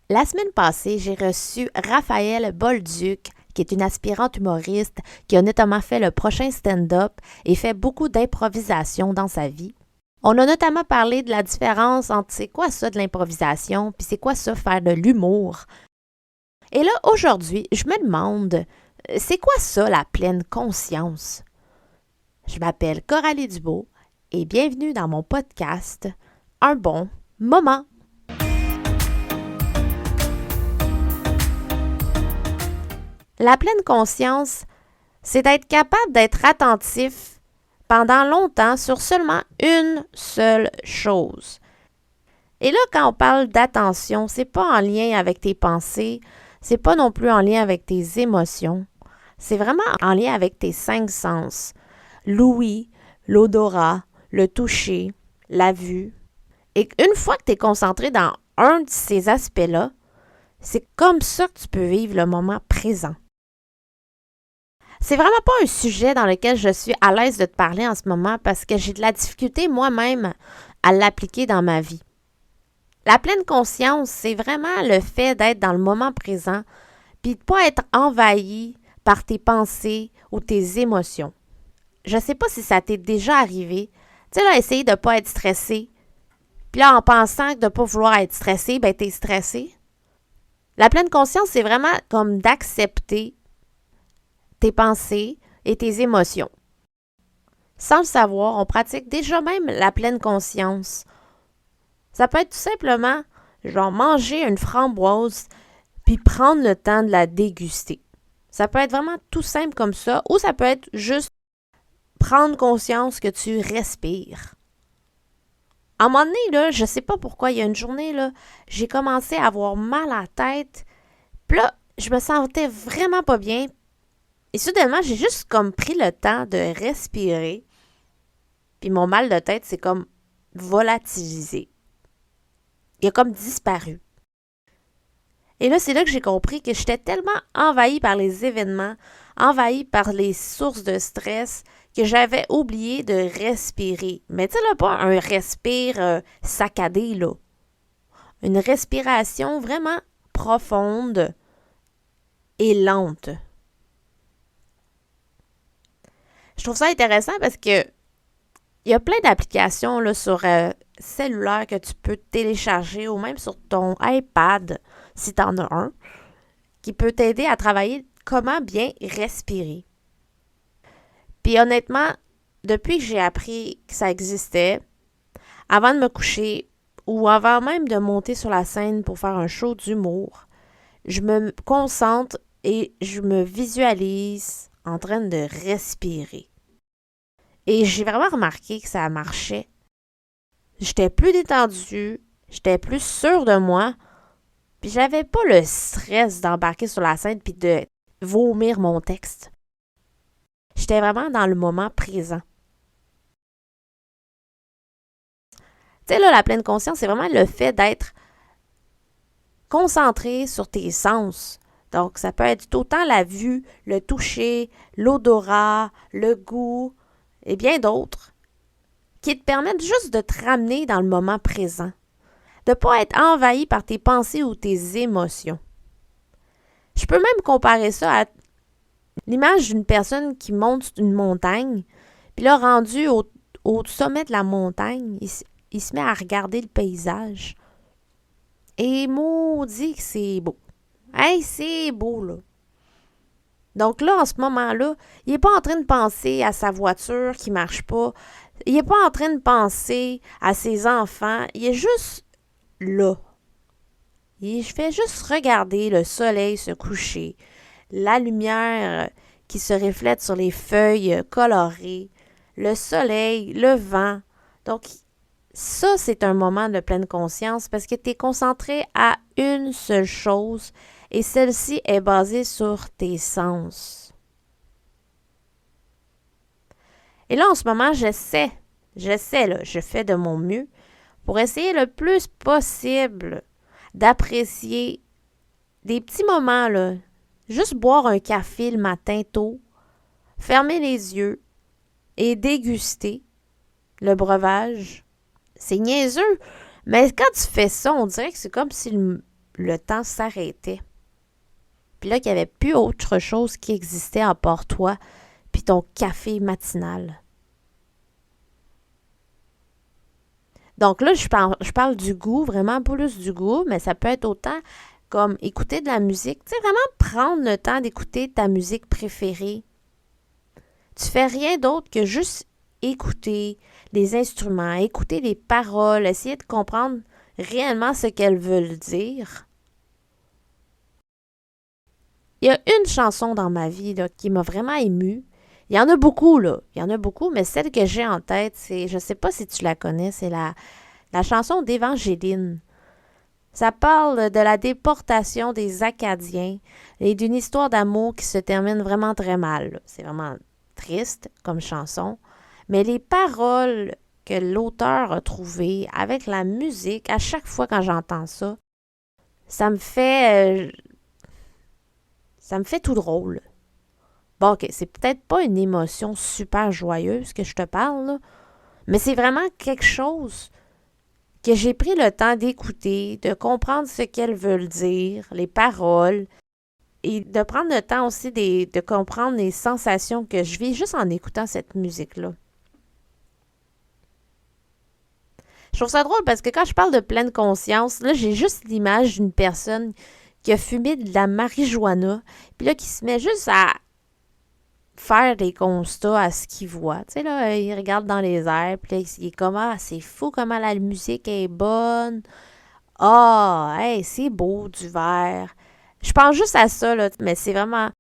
La semaine passée, j'ai reçu Raphaëlle Bolduc, qui est une aspirante humoriste qui a notamment fait le prochain stand-up et fait beaucoup d'improvisation dans sa vie. On a notamment parlé de la différence entre c'est quoi ça de l'improvisation, puis c'est quoi ça faire de l'humour. Et là, aujourd'hui, je me demande, c'est quoi ça la pleine conscience? Je m'appelle Coralie Dubois et bienvenue dans mon podcast Un bon moment. La pleine conscience, c'est d'être capable d'être attentif pendant longtemps sur seulement une seule chose. Et là, quand on parle d'attention, c'est pas en lien avec tes pensées, c'est pas non plus en lien avec tes émotions, c'est vraiment en lien avec tes 5 sens. L'ouïe, l'odorat, le toucher, la vue. Et une fois que tu es concentré dans un de ces aspects-là, c'est comme ça que tu peux vivre le moment présent. C'est vraiment pas un sujet dans lequel je suis à l'aise de te parler en ce moment parce que j'ai de la difficulté moi-même à l'appliquer dans ma vie. La pleine conscience, c'est vraiment le fait d'être dans le moment présent puis de pas être envahi par tes pensées ou tes émotions. Je sais pas si ça t'est déjà arrivé. Tu sais, là, essayer de pas être stressé. Puis là, en pensant de pas vouloir être stressé, ben t'es stressé. La pleine conscience, c'est vraiment comme d'accepter tes pensées et tes émotions. Sans le savoir, on pratique déjà même la pleine conscience. Ça peut être tout simplement, genre, manger une framboise puis prendre le temps de la déguster. Ça peut être vraiment tout simple comme ça, ou ça peut être juste prendre conscience que tu respires. À un moment donné, là, je sais pas pourquoi, il y a une journée, là, j'ai commencé à avoir mal à la tête. Puis là, je me sentais vraiment pas bien. Et soudainement, j'ai juste comme pris le temps de respirer. Puis mon mal de tête, c'est comme volatilisé. Il a comme disparu. Et là, c'est là que j'ai compris que j'étais tellement envahie par les événements, envahie par les sources de stress, que j'avais oublié de respirer. Mais tu sais, là, pas un respire saccadé, là. Une respiration vraiment profonde et lente. Je trouve ça intéressant parce que il y a plein d'applications là, sur cellulaire que tu peux télécharger ou même sur ton iPad, si tu en as un, qui peut t'aider à travailler comment bien respirer. Puis honnêtement, depuis que j'ai appris que ça existait, avant de me coucher ou avant même de monter sur la scène pour faire un show d'humour, je me concentre et je me visualise en train de respirer. Et j'ai vraiment remarqué que ça marchait. J'étais plus détendue, j'étais plus sûre de moi, puis j'avais pas le stress d'embarquer sur la scène puis de vomir mon texte. J'étais vraiment dans le moment présent. Tu sais, là, la pleine conscience, c'est vraiment le fait d'être concentré sur tes sens. Donc, ça peut être autant la vue, le toucher, l'odorat, le goût et bien d'autres qui te permettent juste de te ramener dans le moment présent. De ne pas être envahi par tes pensées ou tes émotions. Je peux même comparer ça à l'image d'une personne qui monte une montagne, puis là, rendu au sommet de la montagne, il se met à regarder le paysage. Et maudit que c'est beau. Hey, c'est beau, là. Donc là, en ce moment-là, il n'est pas en train de penser à sa voiture qui ne marche pas. Il n'est pas en train de penser à ses enfants. Il est juste là. Il fait juste regarder le soleil se coucher, la lumière qui se reflète sur les feuilles colorées, le soleil, le vent. Donc, ça, c'est un moment de pleine conscience parce que tu es concentré à une seule chose et celle-ci est basée sur tes sens. Et là, en ce moment, j'essaie, là, je fais de mon mieux pour essayer le plus possible d'apprécier des petits moments, là. Juste boire un café le matin tôt, fermer les yeux et déguster le breuvage. C'est niaiseux, mais quand tu fais ça, on dirait que c'est comme si le temps s'arrêtait. Puis là, qu'il n'y avait plus autre chose qui existait à part toi, puis ton café matinal. Donc là, je parle du goût, vraiment plus du goût, mais ça peut être autant comme écouter de la musique. Tu sais, vraiment prendre le temps d'écouter ta musique préférée. Tu fais rien d'autre que juste écouter les instruments, écouter les paroles, essayer de comprendre réellement ce qu'elles veulent dire. Il y a une chanson dans ma vie là, qui m'a vraiment émue. Il y en a beaucoup, là. Il y en a beaucoup, mais celle que j'ai en tête, c'est, je sais pas si tu la connais, c'est la chanson d'Évangéline. Ça parle de la déportation des Acadiens et d'une histoire d'amour qui se termine vraiment très mal, là. C'est vraiment triste comme chanson. Mais les paroles que l'auteur a trouvées avec la musique, à chaque fois quand j'entends ça, ça me fait, ça me fait tout drôle. Bon, OK, c'est peut-être pas une émotion super joyeuse que je te parle, là, mais c'est vraiment quelque chose que j'ai pris le temps d'écouter, de comprendre ce qu'elles veulent dire, les paroles, et de prendre le temps aussi de comprendre les sensations que je vis juste en écoutant cette musique-là. Je trouve ça drôle parce que quand je parle de pleine conscience, là, j'ai juste l'image d'une personne qui a fumé de la marijuana, puis là, qui se met juste à faire des constats à ce qu'il voit. Tu sais, là, il regarde dans les airs, puis là, il est comme, ah, c'est fou comment la musique est bonne. Ah, hey, c'est beau du verre. Je pense juste à ça, là, mais c'est vraiment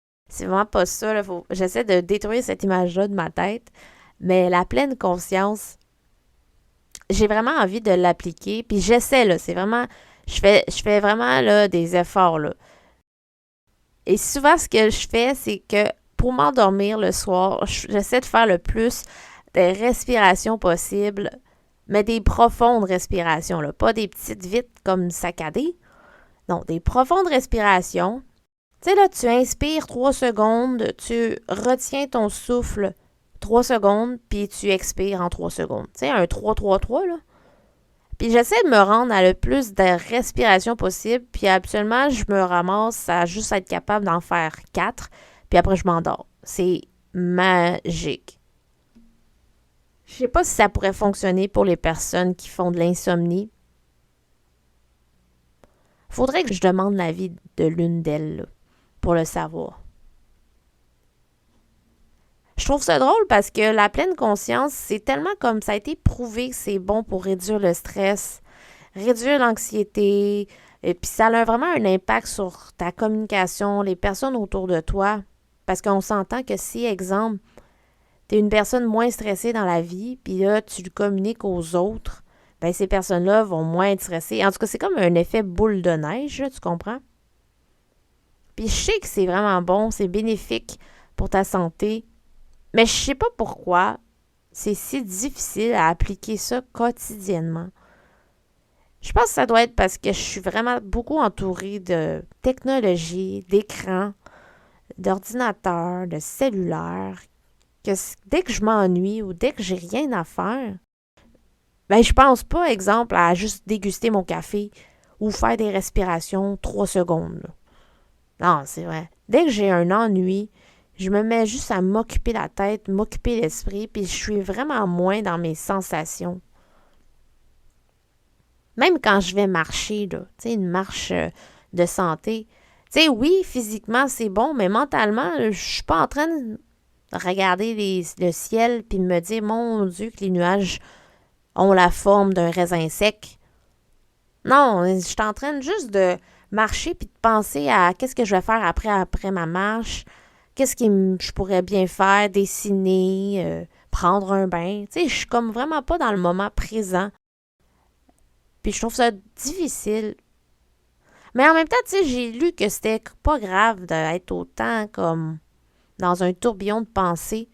pas ça, là. J'essaie de détruire cette image-là de ma tête, mais la pleine conscience, j'ai vraiment envie de l'appliquer, puis j'essaie, là, c'est vraiment, je fais vraiment, là, des efforts, là. Et souvent, ce que je fais, c'est que pour m'endormir le soir, j'essaie de faire le plus de respirations possible, mais des profondes respirations, là, pas des petites vites comme saccadées. Non, des profondes respirations. Tu sais, là, tu inspires 3 secondes, tu retiens ton souffle 3 secondes, puis tu expires en 3 secondes. Tu sais, un 3-3-3, là. Puis j'essaie de me rendre à le plus de respiration possible, puis habituellement, je me ramasse à juste être capable d'en faire 4, puis après, je m'endors. C'est magique. Je sais pas si ça pourrait fonctionner pour les personnes qui font de l'insomnie. Faudrait que je demande l'avis de l'une d'elles, là, pour le savoir. Je trouve ça drôle parce que la pleine conscience, c'est tellement comme ça a été prouvé que c'est bon pour réduire le stress, réduire l'anxiété, et puis ça a vraiment un impact sur ta communication, les personnes autour de toi. Parce qu'on s'entend que si, exemple, t'es une personne moins stressée dans la vie, puis là, tu le communiques aux autres, ben ces personnes-là vont moins être stressées. En tout cas, c'est comme un effet boule de neige, là, tu comprends? Puis je sais que c'est vraiment bon, c'est bénéfique pour ta santé, mais je sais pas pourquoi c'est si difficile à appliquer ça quotidiennement. Je pense que ça doit être parce que je suis vraiment beaucoup entourée de technologie, d'écrans, d'ordinateurs, de cellulaires, que dès que je m'ennuie ou dès que j'ai rien à faire, ben je pense pas, exemple, à juste déguster mon café ou faire des respirations 3 secondes, là. Non, c'est vrai. Dès que j'ai un ennui, je me mets juste à m'occuper la tête, m'occuper l'esprit, puis je suis vraiment moins dans mes sensations. Même quand je vais marcher, là, tu sais, une marche de santé, tu sais, oui, physiquement, c'est bon, mais mentalement, je suis pas en train de regarder le ciel puis me dire, mon Dieu, que les nuages ont la forme d'un raisin sec. Non, je suis en train juste de marcher puis de penser à qu'est-ce que je vais faire après ma marche, qu'est-ce que je pourrais bien faire, dessiner, prendre un bain. Tu sais, je suis comme vraiment pas dans le moment présent. Puis je trouve ça difficile. Mais en même temps, tu sais, j'ai lu que c'était pas grave d'être autant comme dans un tourbillon de pensée.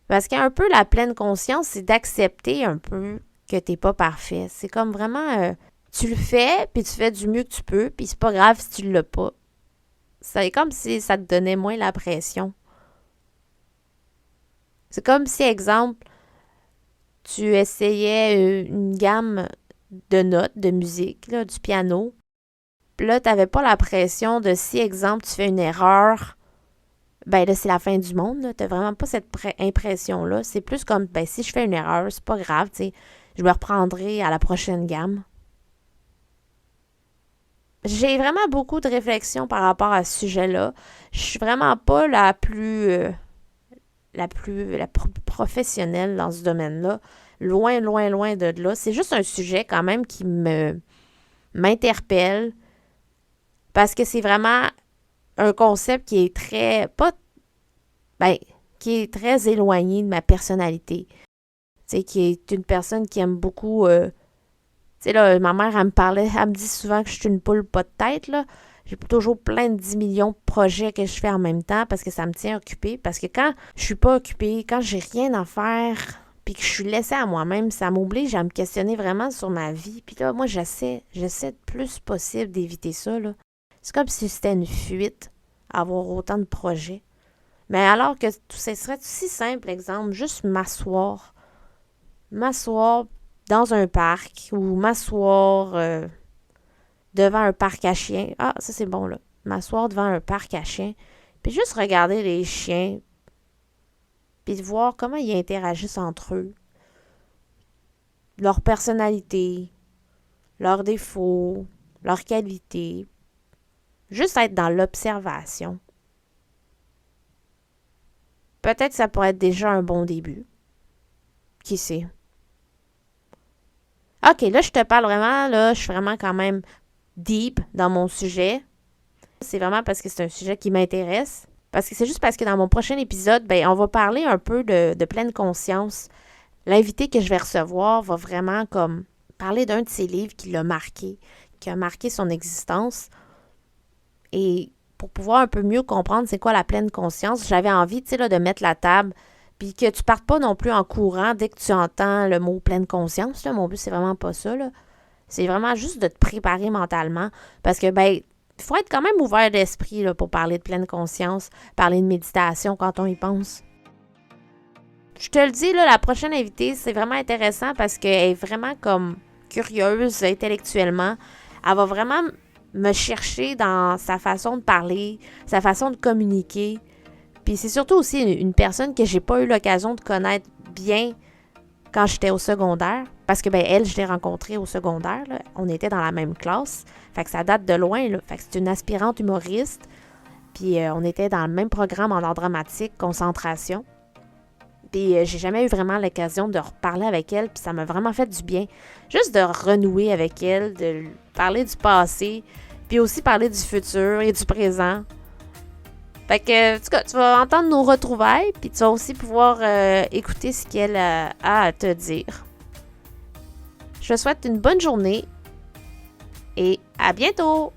Parce qu'un peu la pleine conscience, c'est d'accepter un peu que t'es pas parfait. C'est comme vraiment, tu le fais, puis tu fais du mieux que tu peux, puis c'est pas grave si tu l'as pas. C'est comme si ça te donnait moins la pression. C'est comme si, exemple, tu essayais une gamme de notes de musique, là, du piano, Puis là, t'avais pas la pression de si, exemple, tu fais une erreur, ben là, c'est la fin du monde. T'as vraiment pas cette impression-là. C'est plus comme, ben si je fais une erreur, c'est pas grave, tu sais. Je me reprendrai à la prochaine gamme. J'ai vraiment beaucoup de réflexions par rapport à ce sujet-là. Je suis vraiment pas la plus professionnelle dans ce domaine-là. Loin, loin, loin de là. C'est juste un sujet quand même qui m'interpelle parce que c'est vraiment un concept qui est ben, qui est très éloigné de ma personnalité. Tu sais, qui est une personne qui aime beaucoup. Tu sais, là, ma mère, elle me dit souvent que je suis une poule pas de tête, là. J'ai toujours plein de 10 millions de projets que je fais en même temps parce que ça me tient occupée. Parce que quand je suis pas occupée, quand j'ai rien à faire, puis que je suis laissée à moi-même, ça m'oblige à me questionner vraiment sur ma vie. Puis là, moi, j'essaie le plus possible d'éviter ça, là. C'est comme si c'était une fuite, avoir autant de projets. Mais alors que ce serait si simple, exemple, juste m'asseoir dans un parc ou m'asseoir devant un parc à chiens. Ah, ça c'est bon là. M'asseoir devant un parc à chiens. Puis juste regarder les chiens. Puis voir comment ils interagissent entre eux. Leur personnalité. Leurs défauts. Leurs qualités. Juste être dans l'observation. Peut-être que ça pourrait être déjà un bon début. Qui sait? OK, là, je te parle vraiment, là, je suis vraiment quand même deep dans mon sujet. C'est vraiment parce que c'est un sujet qui m'intéresse. Parce que c'est juste parce que dans mon prochain épisode, ben, on va parler un peu de pleine conscience. L'invité que je vais recevoir va vraiment comme parler d'un de ses livres qui l'a marqué, qui a marqué son existence. Et pour pouvoir un peu mieux comprendre c'est quoi la pleine conscience, j'avais envie, tu sais, là, de mettre la table, puis que tu partes pas non plus en courant dès que tu entends le mot pleine conscience. Là. Mon but, c'est vraiment pas ça, là. C'est vraiment juste de te préparer mentalement. Parce que, ben, il faut être quand même ouvert d'esprit là, pour parler de pleine conscience, parler de méditation quand on y pense. Je te le dis, là, la prochaine invitée, c'est vraiment intéressant parce qu'elle est vraiment comme curieuse intellectuellement. Elle va vraiment me chercher dans sa façon de parler, sa façon de communiquer. Puis c'est surtout aussi une personne que j'ai pas eu l'occasion de connaître bien quand j'étais au secondaire. Parce que, ben, elle, je l'ai rencontrée au secondaire. Là. On était dans la même classe. Fait que ça date de loin. Là. Fait que c'est une aspirante humoriste. Puis on était dans le même programme en art dramatique, concentration. Puis j'ai jamais eu vraiment l'occasion de reparler avec elle. Puis ça m'a vraiment fait du bien. Juste de renouer avec elle, de parler du passé. Puis aussi parler du futur et du présent. Fait que, en tout cas, tu vas entendre nos retrouvailles, puis tu vas aussi pouvoir écouter ce qu'elle a à te dire. Je te souhaite une bonne journée et à bientôt!